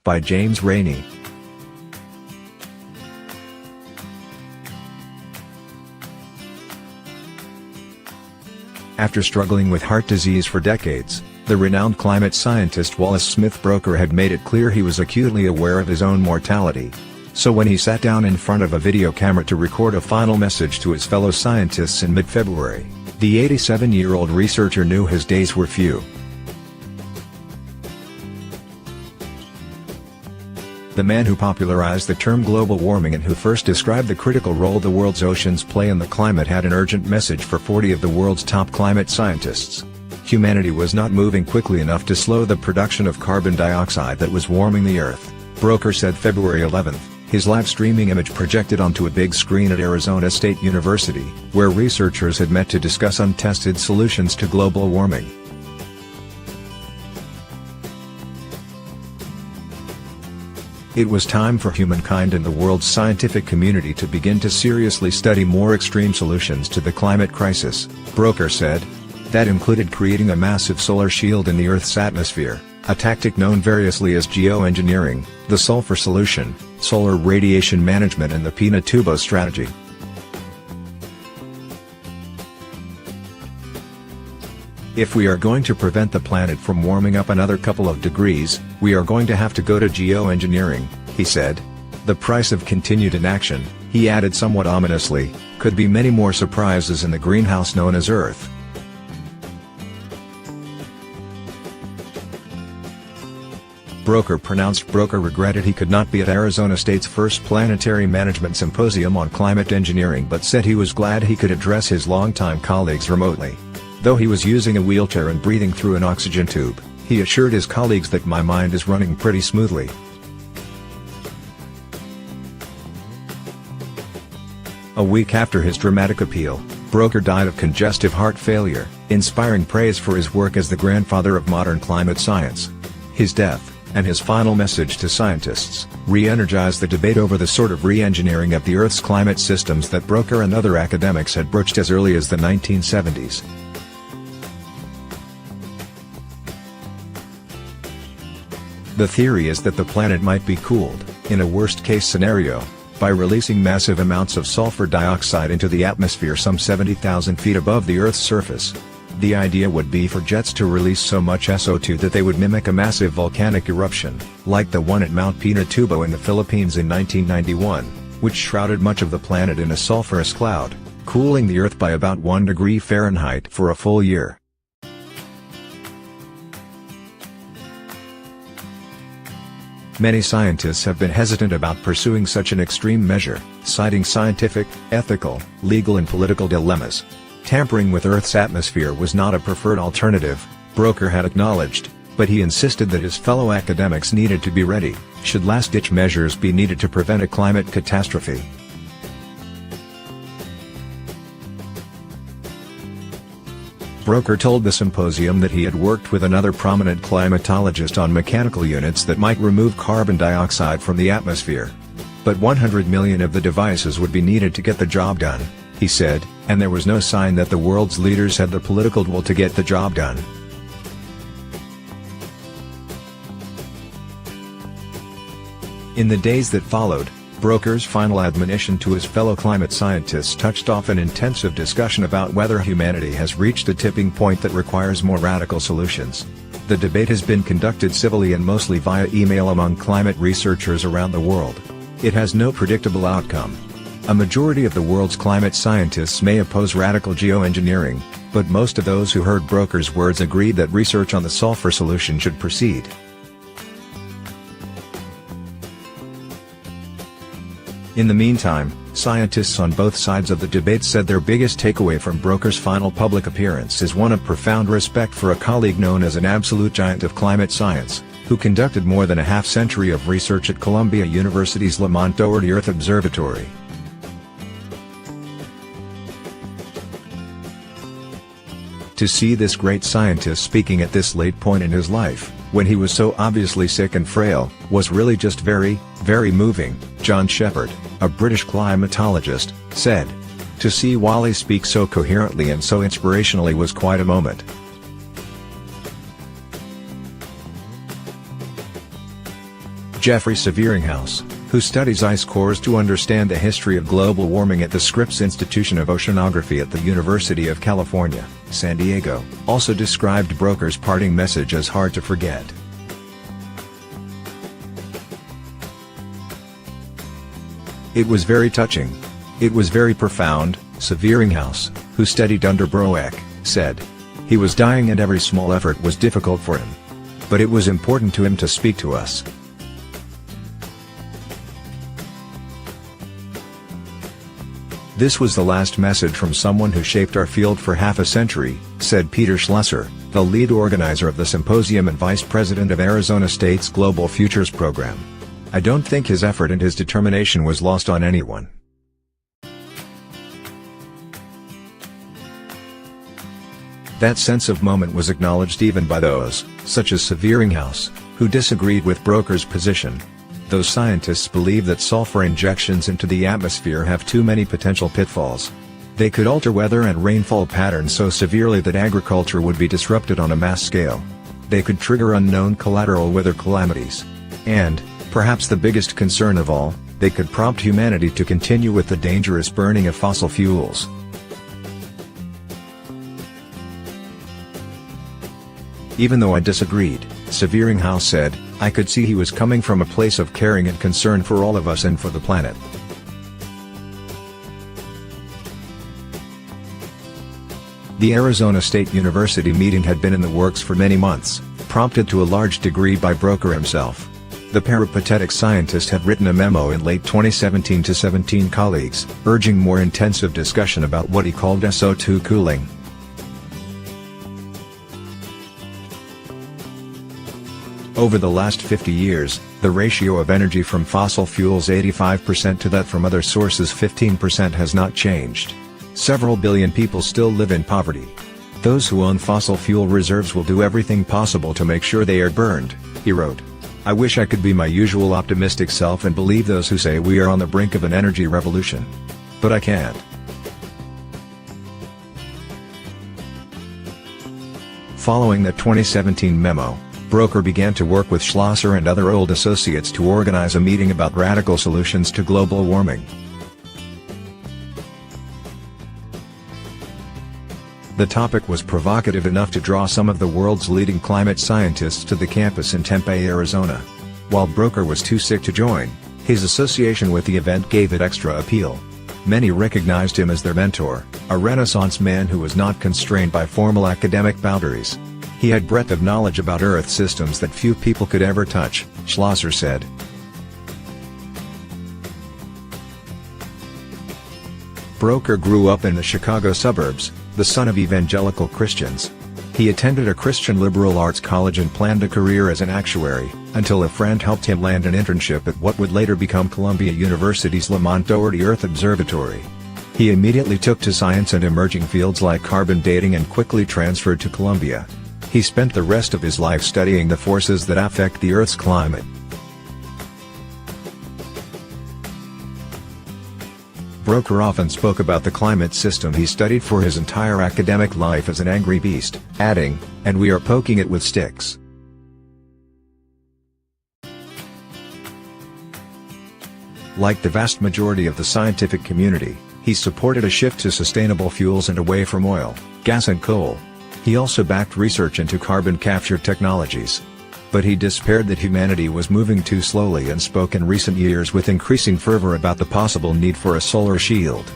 by James Rainey. After struggling with heart disease for decades, the renowned climate scientist Wallace Broecker had made it clear he was acutely aware of his own mortality. So when he sat down in front of a video camera to record a final message to his fellow scientists in mid-February, the 87-year-old researcher knew his days were few. The man who popularized the term global warming and who first described the critical role the world's oceans play in the climate had an urgent message for 40 of the world's top climate scientists. Humanity was not moving quickly enough to slow the production of carbon dioxide that was warming the Earth, Broecker said February 11, his live streaming image projected onto a big screen at Arizona State University, where researchers had met to discuss untested solutions to global warming. It was time for humankind and the world's scientific community to begin to seriously study more extreme solutions to the climate crisis, Broecker said. That included creating a massive solar shield in the Earth's atmosphere, a tactic known variously as geoengineering, the sulfur solution, solar radiation management and the Pinatubo strategy. If we are going to prevent the planet from warming up another couple of degrees, we are going to have to go to geoengineering, he said. The price of continued inaction, he added somewhat ominously, could be many more surprises in the greenhouse known as Earth. Broecker regretted he could not be at Arizona State's first planetary management symposium on climate engineering but said he was glad he could address his longtime colleagues remotely. Though he was using a wheelchair and breathing through an oxygen tube, he assured his colleagues that "my mind is running pretty smoothly." A week after his dramatic appeal, Broecker died of congestive heart failure, inspiring praise for his work as the grandfather of modern climate science. His death, and his final message to scientists, re-energized the debate over the sort of re-engineering of the Earth's climate systems that Broecker and other academics had broached as early as the 1970s. The theory is that the planet might be cooled, in a worst-case scenario, by releasing massive amounts of sulfur dioxide into the atmosphere some 70,000 feet above the Earth's surface. The idea would be for jets to release so much SO2 that they would mimic a massive volcanic eruption, like the one at Mount Pinatubo in the Philippines in 1991, which shrouded much of the planet in a sulfurous cloud, cooling the Earth by about 1 degree Fahrenheit for a full year. Many scientists have been hesitant about pursuing such an extreme measure, citing scientific, ethical, legal and political dilemmas. Tampering with Earth's atmosphere was not a preferred alternative, Broecker had acknowledged, but he insisted that his fellow academics needed to be ready, should last-ditch measures be needed to prevent a climate catastrophe. Broecker told the symposium that he had worked with another prominent climatologist on mechanical units that might remove carbon dioxide from the atmosphere. But 100 million of the devices would be needed to get the job done, he said, and there was no sign that the world's leaders had the political will to get the job done. In the days that followed, Broecker's final admonition to his fellow climate scientists touched off an intensive discussion about whether humanity has reached a tipping point that requires more radical solutions. The debate has been conducted civilly and mostly via email among climate researchers around the world. It has no predictable outcome. A majority of the world's climate scientists may oppose radical geoengineering, but most of those who heard Broecker's words agreed that research on the sulfur solution should proceed. In the meantime, scientists on both sides of the debate said their biggest takeaway from Broecker's final public appearance is one of profound respect for a colleague known as an absolute giant of climate science, who conducted more than a half-century of research at Columbia University's Lamont Doherty Earth Observatory. To see this great scientist speaking at this late point in his life, when he was so obviously sick and frail, was really just very, very moving, John Shepherd, a British climatologist, said. To see Wally speak so coherently and so inspirationally was quite a moment. Jeffrey Severinghaus, who studies ice cores to understand the history of global warming at the Scripps Institution of Oceanography at the University of California, San Diego, also described Broecker's parting message as hard to forget. "It was very touching. It was very profound," Severinghaus, who studied under Broecker, said. "He was dying and every small effort was difficult for him. But it was important to him to speak to us." "This was the last message from someone who shaped our field for half a century," said Peter Schlosser, the lead organizer of the symposium and vice president of Arizona State's Global Futures program. "I don't think his effort and his determination was lost on anyone." That sense of moment was acknowledged even by those, such as Severinghaus, who disagreed with Broecker's position. Those scientists believe that sulfur injections into the atmosphere have too many potential pitfalls. They could alter weather and rainfall patterns so severely that agriculture would be disrupted on a mass scale. They could trigger unknown collateral weather calamities. And, perhaps the biggest concern of all, they could prompt humanity to continue with the dangerous burning of fossil fuels. "Even though I disagreed," Severinghaus said, "I could see he was coming from a place of caring and concern for all of us and for the planet." The Arizona State University meeting had been in the works for many months, prompted to a large degree by Broecker himself. The peripatetic scientist had written a memo in late 2017 to 17 colleagues, urging more intensive discussion about what he called SO2 cooling. Over the last 50 years, the ratio of energy from fossil fuels 85% to that from other sources 15% has not changed. Several billion people still live in poverty. Those who own fossil fuel reserves will do everything possible to make sure they are burned, he wrote. "I wish I could be my usual optimistic self and believe those who say we are on the brink of an energy revolution. But I can't." Following the 2017 memo, Broecker began to work with Schlosser and other old associates to organize a meeting about radical solutions to global warming. The topic was provocative enough to draw some of the world's leading climate scientists to the campus in Tempe, Arizona. While Broecker was too sick to join, his association with the event gave it extra appeal. Many recognized him as their mentor, a Renaissance man who was not constrained by formal academic boundaries. He had breadth of knowledge about Earth systems that few people could ever touch, Schlosser said. Broecker grew up in the Chicago suburbs, the son of evangelical Christians. He attended a Christian liberal arts college and planned a career as an actuary, until a friend helped him land an internship at what would later become Columbia University's Lamont Doherty Earth Observatory. He immediately took to science and emerging fields like carbon dating and quickly transferred to Columbia. He spent the rest of his life studying the forces that affect the Earth's climate. Broecker often spoke about the climate system he studied for his entire academic life as an angry beast, adding, "And we are poking it with sticks." Like the vast majority of the scientific community, he supported a shift to sustainable fuels and away from oil, gas and coal. He also backed research into carbon capture technologies. But he despaired that humanity was moving too slowly and spoke in recent years with increasing fervor about the possible need for a solar shield.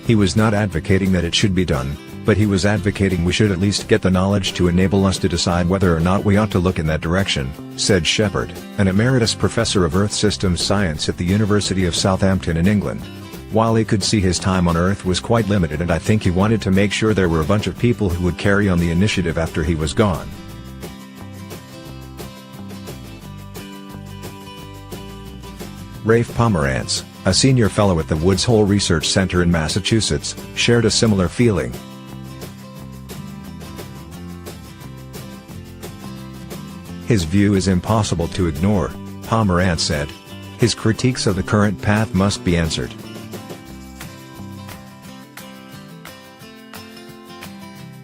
He was not advocating that it should be done, but he was advocating we should at least get the knowledge to enable us to decide whether or not we ought to look in that direction, said Shepard, an emeritus professor of Earth Systems Science at the University of Southampton in England. While he could see his time on Earth was quite limited, and I think he wanted to make sure there were a bunch of people who would carry on the initiative after he was gone. Rafe Pomerantz, a senior fellow at the Woods Hole Research Center in Massachusetts, shared a similar feeling. His view is impossible to ignore, Pomerantz said. His critiques of the current path must be answered.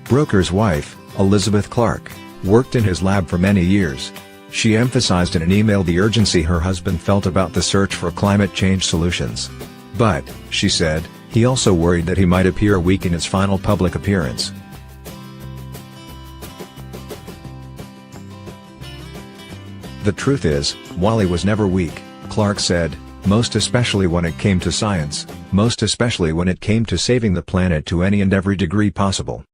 Broecker's wife, Elizabeth Clark, worked in his lab for many years. She emphasized in an email the urgency her husband felt about the search for climate change solutions. But, she said, he also worried that he might appear weak in his final public appearance. The truth is, Wally was never weak, Clark said, most especially when it came to science, most especially when it came to saving the planet to any and every degree possible.